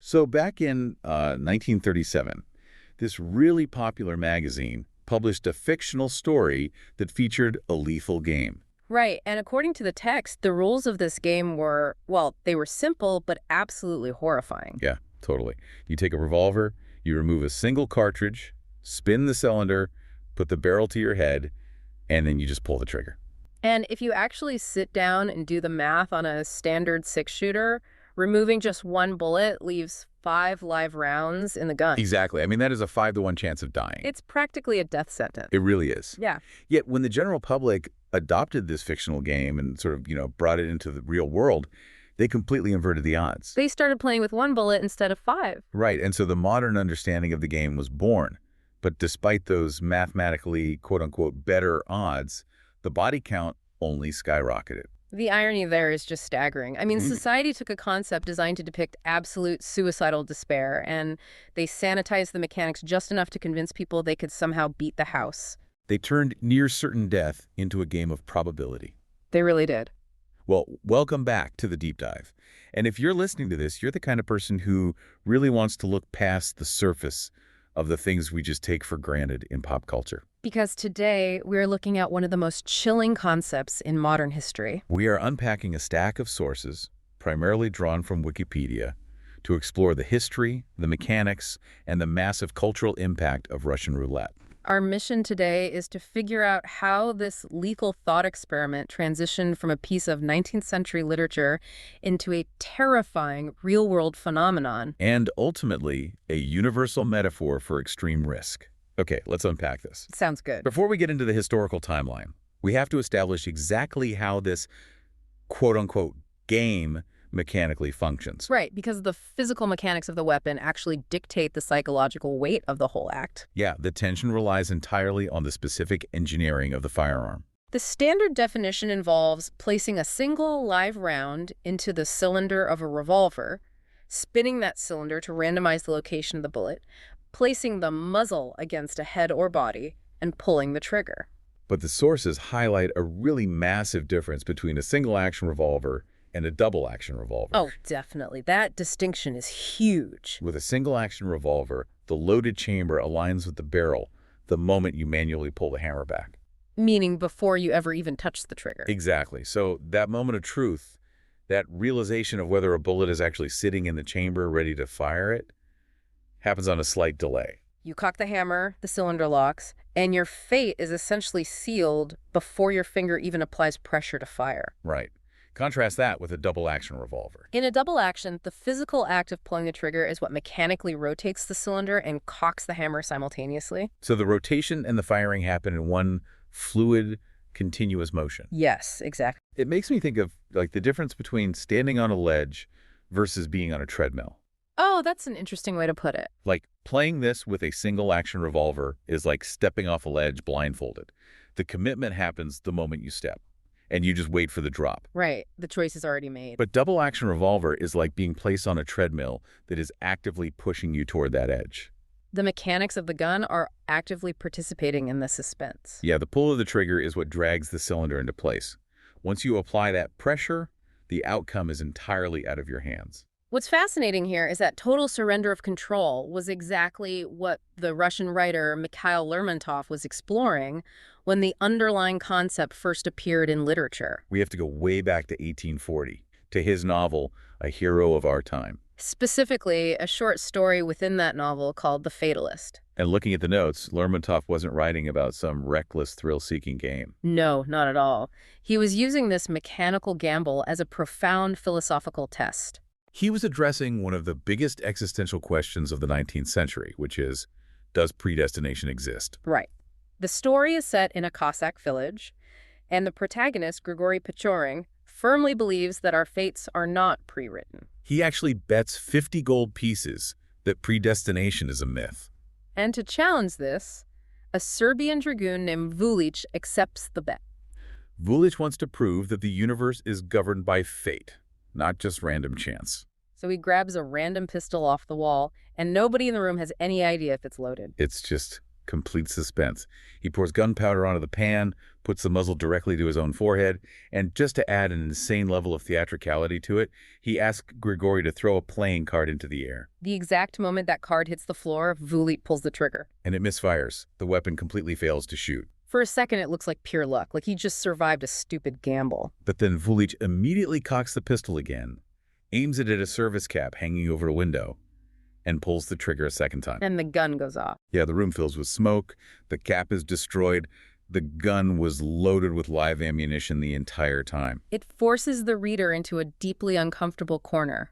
So back in 1937, this really popular magazine published a fictional story that featured a lethal game. Right, and according to the text, the rules of this game were, well, they were simple but absolutely horrifying. Yeah, totally. You take a revolver, you remove a single cartridge, spin the cylinder, put the barrel to your head, and then you just pull the trigger. And if you actually sit down and do the math on a standard six-shooter, removing just one bullet leaves 5 live rounds in the gun. Exactly. I mean, that is a 5-to-1 chance of dying. It's practically a death sentence. It really is. Yeah. Yet when the general public adopted this fictional game and sort of, brought it into the real world, they completely inverted the odds. They started playing with 1 bullet instead of 5. Right, and so the modern understanding of the game was born. But despite those mathematically, quote-unquote, better odds, the body count only skyrocketed. The irony there is just staggering. I mean, society took a concept designed to depict absolute suicidal despair, and they sanitized the mechanics just enough to convince people they could somehow beat the house. They turned near certain death into a game of probability. They really did. Well, welcome back to the Deep Dive. And if you're listening to this, you're the kind of person who really wants to look past the surface of the things we just take for granted in pop culture. Because today, we're looking at one of the most chilling concepts in modern history. We are unpacking a stack of sources, primarily drawn from Wikipedia, to explore the history, the mechanics, and the massive cultural impact of Russian roulette. Our mission today is to figure out how this lethal thought experiment transitioned from a piece of 19th century literature into a terrifying real-world phenomenon. And ultimately, a universal metaphor for extreme risk. Okay, let's unpack this. Sounds good. Before we get into the historical timeline, we have to establish exactly how this quote-unquote game mechanically functions. Right, because the physical mechanics of the weapon actually dictate the psychological weight of the whole act. Yeah, the tension relies entirely on the specific engineering of the firearm. The standard definition involves placing a single live round into the cylinder of a revolver, spinning that cylinder to randomize the location of the bullet, placing the muzzle against a head or body, and pulling the trigger. But the sources highlight a really massive difference between a single-action revolver and a double-action revolver. Oh, definitely. That distinction is huge. With a single-action revolver, the loaded chamber aligns with the barrel the moment you manually pull the hammer back. Meaning before you ever even touch the trigger. Exactly. So that moment of truth, that realization of whether a bullet is actually sitting in the chamber ready to fire it, happens on a slight delay. You cock the hammer, the cylinder locks, and your fate is essentially sealed before your finger even applies pressure to fire. Right. Contrast that with a double-action revolver. In a double action, the physical act of pulling the trigger is what mechanically rotates the cylinder and cocks the hammer simultaneously. So the rotation and the firing happen in one fluid, continuous motion. Yes, exactly. It makes me think of like the difference between standing on a ledge versus being on a treadmill. Oh, that's an interesting way to put it. Like playing this with a single-action revolver is like stepping off a ledge blindfolded. The commitment happens the moment you step, and you just wait for the drop. Right. The choice is already made. But double-action revolver is like being placed on a treadmill that is actively pushing you toward that edge. The mechanics of the gun are actively participating in the suspense. Yeah, the pull of the trigger is what drags the cylinder into place. Once you apply that pressure, the outcome is entirely out of your hands. What's fascinating here is that total surrender of control was exactly what the Russian writer Mikhail Lermontov was exploring when the underlying concept first appeared in literature. We have to go way back to 1840, to his novel, A Hero of Our Time. Specifically, a short story within that novel called The Fatalist. And looking at the notes, Lermontov wasn't writing about some reckless, thrill-seeking game. No, not at all. He was using this mechanical gamble as a profound philosophical test. He was addressing one of the biggest existential questions of the 19th century, which is, does predestination exist? Right. The story is set in a Cossack village, and the protagonist, Grigory Pechorin, firmly believes that our fates are not pre-written. He actually bets 50 gold pieces that predestination is a myth. And to challenge this, a Serbian dragoon named Vulic accepts the bet. Vulic wants to prove that the universe is governed by fate, not just random chance. So he grabs a random pistol off the wall, and nobody in the room has any idea if it's loaded. It's just complete suspense. He pours gunpowder onto the pan, puts the muzzle directly to his own forehead, and just to add an insane level of theatricality to it, he asks Grigori to throw a playing card into the air. The exact moment that card hits the floor, Vulit pulls the trigger. And it misfires. The weapon completely fails to shoot. For a second, it looks like pure luck, like he just survived a stupid gamble. But then Vulic immediately cocks the pistol again, aims it at a service cap hanging over a window, and pulls the trigger a second time. And the gun goes off. Yeah, the room fills with smoke, the cap is destroyed, the gun was loaded with live ammunition the entire time. It forces the reader into a deeply uncomfortable corner.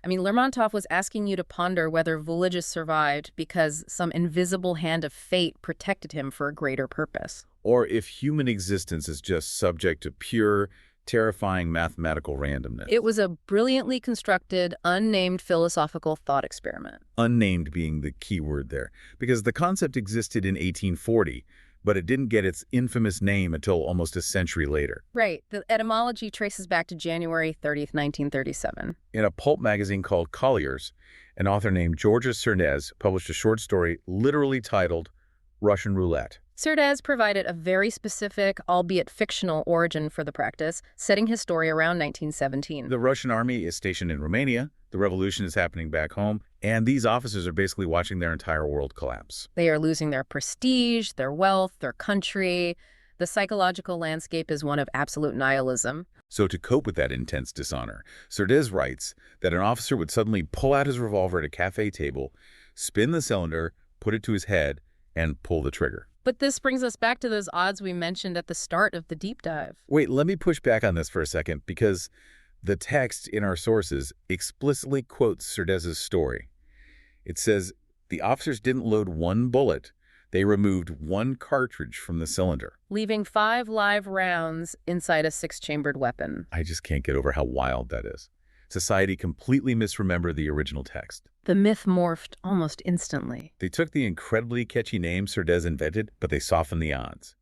I mean, Lermontov was asking you to ponder whether Vulic survived because some invisible hand of fate protected him for a greater purpose. Or if human existence is just subject to pure, terrifying mathematical randomness. It was a brilliantly constructed, unnamed philosophical thought experiment. Unnamed being the key word there, because the concept existed in 1840, but it didn't get its infamous name until almost a century later. Right. The etymology traces back to January 30th, 1937. In a pulp magazine called Collier's, an author named Georges Cerdès published a short story literally titled Russian Roulette. Cerdès provided a very specific, albeit fictional, origin for the practice, setting his story around 1917. The Russian army is stationed in Romania, the revolution is happening back home, and these officers are basically watching their entire world collapse. They are losing their prestige, their wealth, their country. The psychological landscape is one of absolute nihilism. So to cope with that intense dishonor, Cerdès writes that an officer would suddenly pull out his revolver at a cafe table, spin the cylinder, put it to his head, and pull the trigger. But this brings us back to those odds we mentioned at the start of the deep dive. Wait, let me push back on this for a second, because the text in our sources explicitly quotes Cerdès' story. It says, the officers didn't load one bullet. They removed one cartridge from the cylinder, leaving 5 live rounds inside a 6-chambered weapon. I just can't get over how wild that is. Society completely misremembered the original text. The myth morphed almost instantly. They took the incredibly catchy name Cerdès invented, but they softened the odds.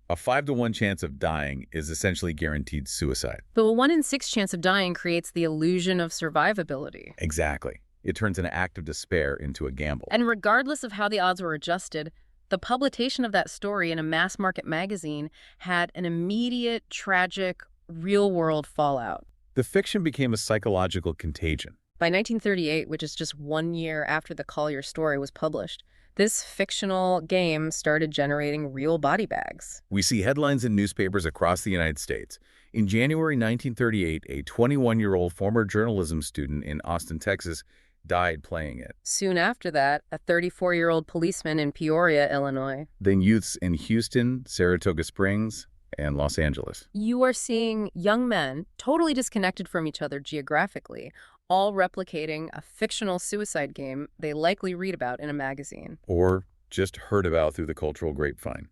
A 5-to-1 chance of dying is essentially guaranteed suicide. But a 1 in 6 chance of dying creates the illusion of survivability. Exactly. It turns an act of despair into a gamble. And regardless of how the odds were adjusted, the publication of that story in a mass-market magazine had an immediate, tragic, real-world fallout. The fiction became a psychological contagion. By 1938, which is just 1 year after the Collier story was published, this fictional game started generating real body bags. We see headlines in newspapers across the United States. In January 1938, a 21-year-old former journalism student in Austin, Texas, died playing it. Soon after that, a 34-year-old policeman in Peoria, Illinois. Then youths in Houston, Saratoga Springs, and Los Angeles. You are seeing young men, totally disconnected from each other geographically, all replicating a fictional suicide game they likely read about in a magazine. Or just heard about through the cultural grapevine.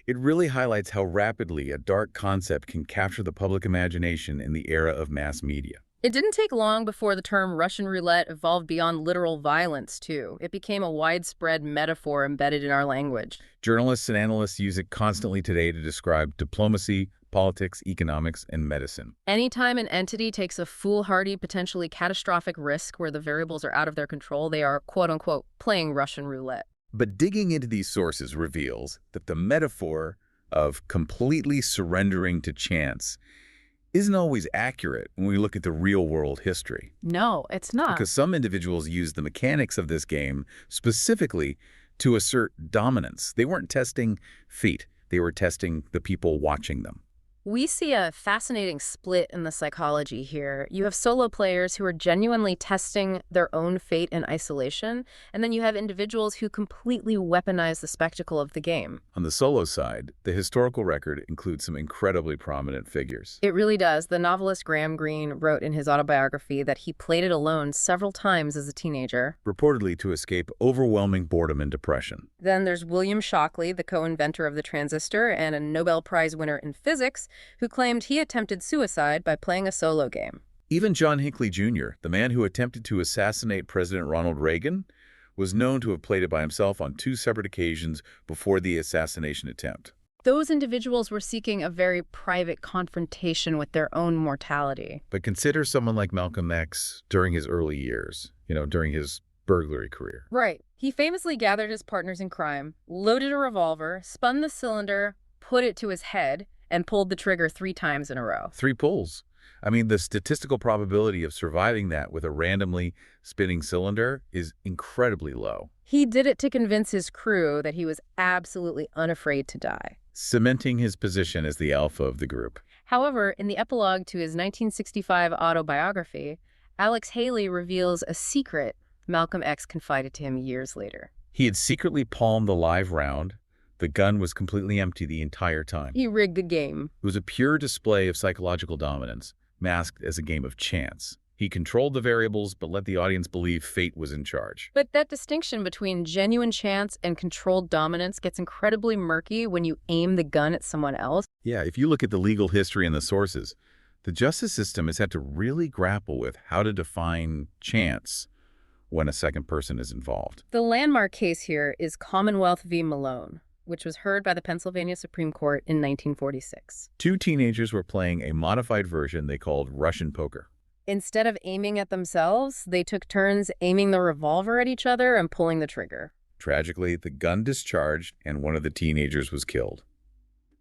It really highlights how rapidly a dark concept can capture the public imagination in the era of mass media. It didn't take long before the term Russian roulette evolved beyond literal violence, too. It became a widespread metaphor embedded in our language. Journalists and analysts use it constantly today to describe diplomacy, politics, economics, and medicine. Anytime an entity takes a foolhardy, potentially catastrophic risk where the variables are out of their control, they are, quote-unquote, playing Russian roulette. But digging into these sources reveals that the metaphor of completely surrendering to chance isn't always accurate when we look at the real-world history. No, it's not. Because some individuals use the mechanics of this game specifically to assert dominance. They weren't testing fate. They were testing the people watching them. We see a fascinating split in the psychology here. You have solo players who are genuinely testing their own fate in isolation, and then you have individuals who completely weaponize the spectacle of the game. On the solo side, the historical record includes some incredibly prominent figures. It really does. The novelist Graham Greene wrote in his autobiography that he played it alone several times as a teenager, Reportedly to escape overwhelming boredom and depression. Then there's William Shockley, the co-inventor of the transistor and a Nobel Prize winner in physics, who claimed he attempted suicide by playing a solo game. Even John Hinckley Jr., the man who attempted to assassinate President Ronald Reagan, was known to have played it by himself on 2 separate occasions before the assassination attempt. Those individuals were seeking a very private confrontation with their own mortality. But consider someone like Malcolm X during his early years, during his burglary career. Right. He famously gathered his partners in crime, loaded a revolver, spun the cylinder, put it to his head and pulled the trigger 3 times in a row. 3 pulls. I mean, the statistical probability of surviving that with a randomly spinning cylinder is incredibly low, He did it to convince his crew that he was absolutely unafraid to die. cementing his position as the alpha of the group. However, in the epilogue to his 1965 autobiography, Alex Haley reveals a secret Malcolm X confided to him years later. He had secretly palmed the live round. The gun was completely empty the entire time. He rigged the game. It was a pure display of psychological dominance, masked as a game of chance. He controlled the variables, but let the audience believe fate was in charge. But that distinction between genuine chance and controlled dominance gets incredibly murky when you aim the gun at someone else. Yeah, if you look at the legal history and the sources, the justice system has had to really grapple with how to define chance when a second person is involved. The landmark case here is Commonwealth v. Malone, which was heard by the Pennsylvania Supreme Court in 1946. 2 teenagers were playing a modified version they called Russian poker. Instead of aiming at themselves, they took turns aiming the revolver at each other and pulling the trigger. Tragically, the gun discharged and one of the teenagers was killed.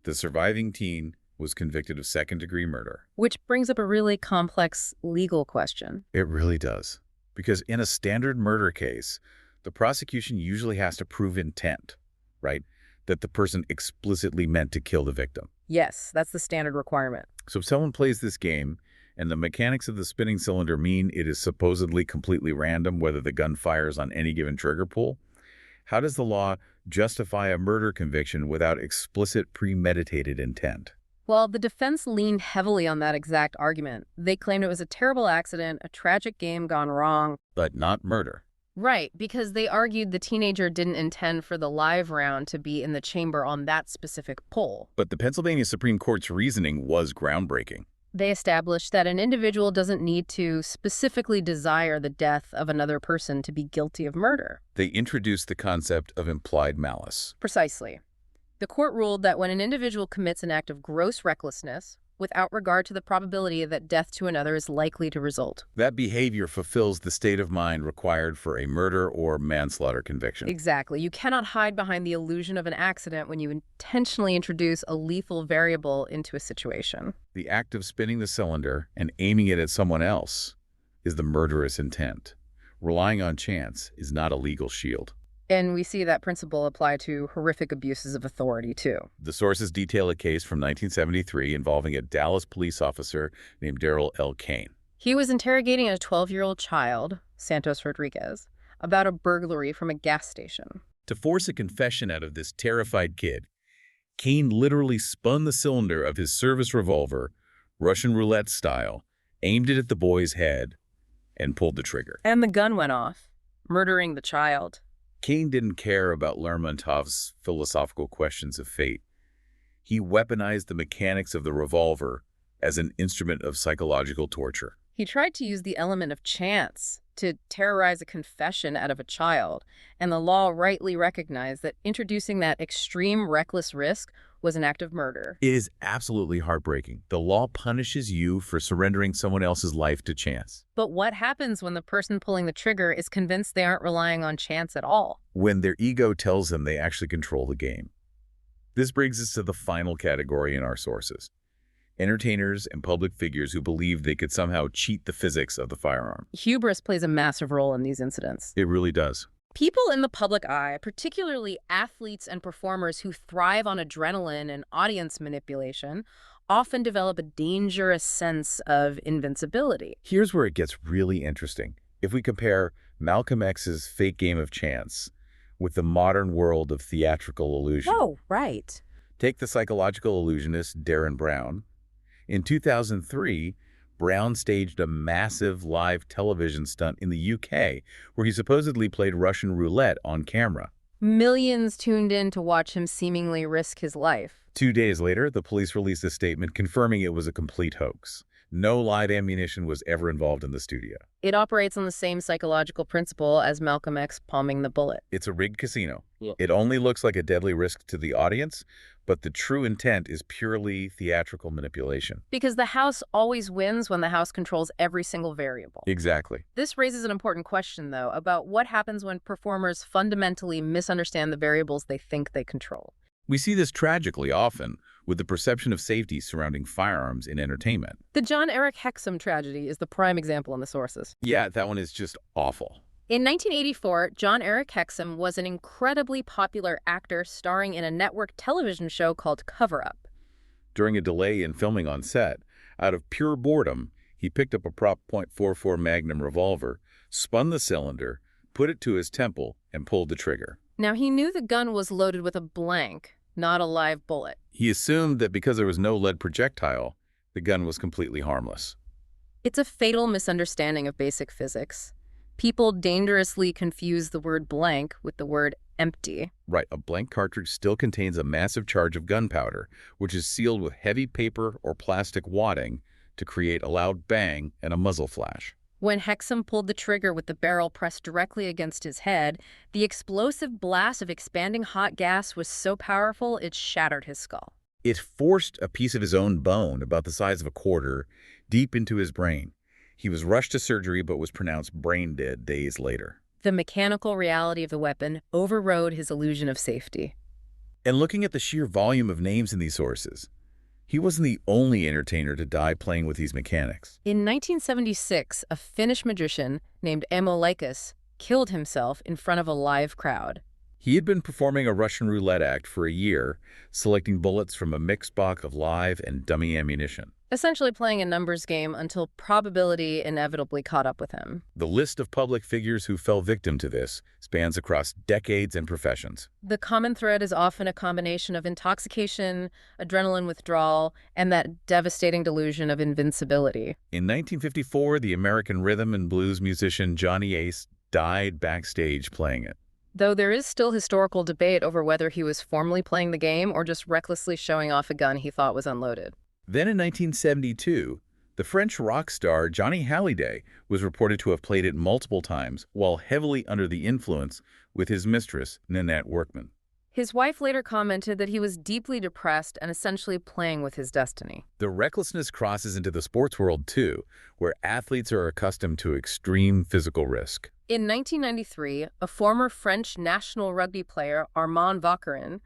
The surviving teen was convicted of second-degree murder. Which brings up a really complex legal question. It really does. Because in a standard murder case, the prosecution usually has to prove intent, right? That the person explicitly meant to kill the victim. Yes, that's the standard requirement. So if someone plays this game and the mechanics of the spinning cylinder mean it is supposedly completely random whether the gun fires on any given trigger pull, how does the law justify a murder conviction without explicit premeditated intent? Well, the defense leaned heavily on that exact argument. They claimed it was a terrible accident, a tragic game gone wrong. But not murder. Right, because they argued the teenager didn't intend for the live round to be in the chamber on that specific pull. But the Pennsylvania Supreme Court's reasoning was groundbreaking. They established that an individual doesn't need to specifically desire the death of another person to be guilty of murder. They introduced the concept of implied malice. Precisely. The court ruled that when an individual commits an act of gross recklessness, without regard to the probability that death to another is likely to result. That behavior fulfills the state of mind required for a murder or manslaughter conviction. Exactly. You cannot hide behind the illusion of an accident when you intentionally introduce a lethal variable into a situation. The act of spinning the cylinder and aiming it at someone else is the murderous intent. Relying on chance is not a legal shield. And we see that principle apply to horrific abuses of authority, too. The sources detail a case from 1973 involving a Dallas police officer named Darrell L. Kane. He was interrogating a 12-year-old child, Santos Rodriguez, about a burglary from a gas station. To force a confession out of this terrified kid, Kane literally spun the cylinder of his service revolver, Russian Roulette style, aimed it at the boy's head, and pulled the trigger. And the gun went off, murdering the child. Kane didn't care about Lermontov's philosophical questions of fate. He weaponized the mechanics of the revolver as an instrument of psychological torture. He tried to use the element of chance to terrorize a confession out of a child, and the law rightly recognized that introducing that extreme reckless risk was an act of murder. It is absolutely heartbreaking. The law punishes you for surrendering someone else's life to chance. But what happens when the person pulling the trigger is convinced they aren't relying on chance at all? When their ego tells them they actually control the game. This brings us to the final category in our sources. Entertainers and public figures who believe they could somehow cheat the physics of the firearm. Hubris plays a massive role in these incidents. It really does. People in the public eye, particularly athletes and performers who thrive on adrenaline and audience manipulation, often develop a dangerous sense of invincibility. Here's where it gets really interesting. If we compare Malcolm X's fake game of chance with the modern world of theatrical illusion. Oh, right. Take the psychological illusionist Darren Brown. In 2003, Brown staged a massive live television stunt in the UK where he supposedly played Russian roulette on camera. Millions tuned in to watch him seemingly risk his life. 2 days later, the police released a statement confirming it was a complete hoax. No live ammunition was ever involved in the studio. It operates on the same psychological principle as Malcolm X palming the bullet. It's a rigged casino. Yeah. It only looks like a deadly risk to the audience, but the true intent is purely theatrical manipulation. Because the house always wins when the house controls every single variable. Exactly. This raises an important question, though, about what happens when performers fundamentally misunderstand the variables they think they control. We see this tragically often with the perception of safety surrounding firearms in entertainment. The John Eric Hexum tragedy is the prime example in the sources. Yeah, that one is just awful. In 1984, John Eric Hexum was an incredibly popular actor starring in a network television show called Cover Up. During a delay in filming on set, out of pure boredom, he picked up a prop .44 Magnum revolver, spun the cylinder, put it to his temple, and pulled the trigger. Now, he knew the gun was loaded with a blank, not a live bullet. He assumed that because there was no lead projectile, the gun was completely harmless. It's a fatal misunderstanding of basic physics. People dangerously confuse the word blank with the word empty. Right, a blank cartridge still contains a massive charge of gunpowder, which is sealed with heavy paper or plastic wadding to create a loud bang and a muzzle flash. When Hexum pulled the trigger with the barrel pressed directly against his head, the explosive blast of expanding hot gas was so powerful it shattered his skull. It forced a piece of his own bone, about the size of a quarter, deep into his brain. He was rushed to surgery but was pronounced brain dead days later. The mechanical reality of the weapon overrode his illusion of safety. And looking at the sheer volume of names in these sources, he wasn't the only entertainer to die playing with these mechanics. In 1976, a Finnish magician named Emo Laikas killed himself in front of a live crowd. He had been performing a Russian roulette act for a year, selecting bullets from a mixed box of live and dummy ammunition. Essentially playing a numbers game until probability inevitably caught up with him. The list of public figures who fell victim to this spans across decades and professions. The common thread is often a combination of intoxication, adrenaline withdrawal, and that devastating delusion of invincibility. In 1954, the American rhythm and blues musician Johnny Ace died backstage playing it. Though there is still historical debate over whether he was formally playing the game or just recklessly showing off a gun he thought was unloaded. Then in 1972, the French rock star Johnny Hallyday was reported to have played it multiple times while heavily under the influence with his mistress, Nanette Workman. His wife later commented that he was deeply depressed and essentially playing with his destiny. The recklessness crosses into the sports world too, where athletes are accustomed to extreme physical risk. In 1993, a former French national rugby player, Armand Vauquerin,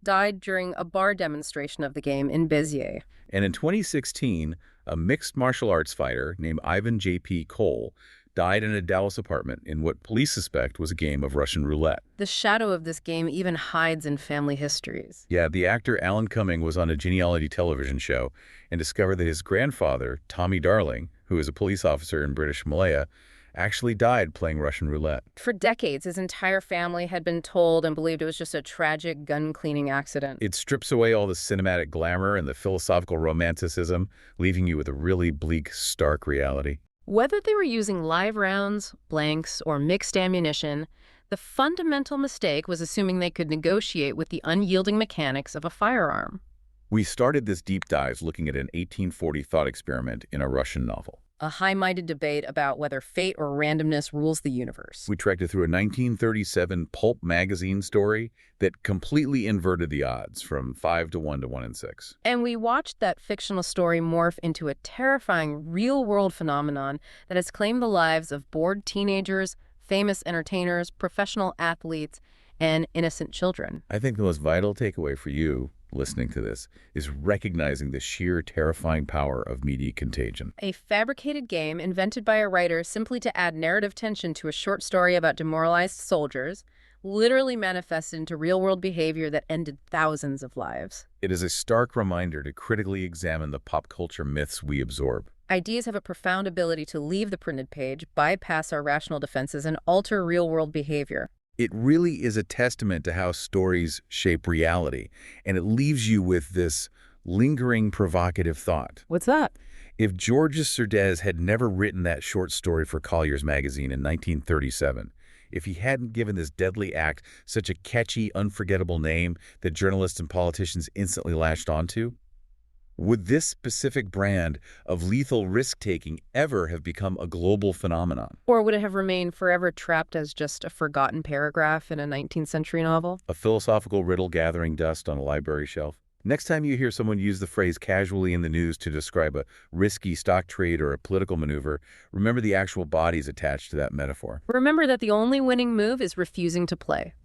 died during a bar demonstration of the game in Béziers. And in 2016, a mixed martial arts fighter named Ivan J.P. Cole died in a Dallas apartment in what police suspect was a game of Russian roulette. The shadow of this game even hides in family histories. Yeah, the actor Alan Cumming was on a genealogy television show and discovered that his grandfather, Tommy Darling, who is a police officer in British Malaya, actually died playing Russian roulette. For decades, his entire family had been told and believed it was just a tragic gun-cleaning accident. It strips away all the cinematic glamour and the philosophical romanticism, leaving you with a really bleak, stark reality. Whether they were using live rounds, blanks, or mixed ammunition, the fundamental mistake was assuming they could negotiate with the unyielding mechanics of a firearm. We started this deep dive looking at an 1840 thought experiment in a Russian novel. A high-minded debate about whether fate or randomness rules the universe. We tracked it through a 1937 pulp magazine story that completely inverted the odds from 5 to 1 to 1 in 6. And we watched that fictional story morph into a terrifying real-world phenomenon that has claimed the lives of bored teenagers, famous entertainers, professional athletes, and innocent children. I think the most vital takeaway for you listening to this is recognizing the sheer terrifying power of media contagion. A fabricated game invented by a writer simply to add narrative tension to a short story about demoralized soldiers literally manifested into real-world behavior that ended thousands of lives. It is a stark reminder to critically examine the pop culture myths we absorb. Ideas have a profound ability to leave the printed page, bypass our rational defenses, and alter real-world behavior. It really is a testament to how stories shape reality, and it leaves you with this lingering provocative thought. What's that? If Georges Surdez had never written that short story for Collier's magazine in 1937, if he hadn't given this deadly act such a catchy, unforgettable name that journalists and politicians instantly latched onto, would this specific brand of lethal risk-taking ever have become a global phenomenon? Or would it have remained forever trapped as just a forgotten paragraph in a 19th century novel? A philosophical riddle gathering dust on a library shelf? Next time you hear someone use the phrase casually in the news to describe a risky stock trade or a political maneuver, remember the actual bodies attached to that metaphor. Remember that the only winning move is refusing to play.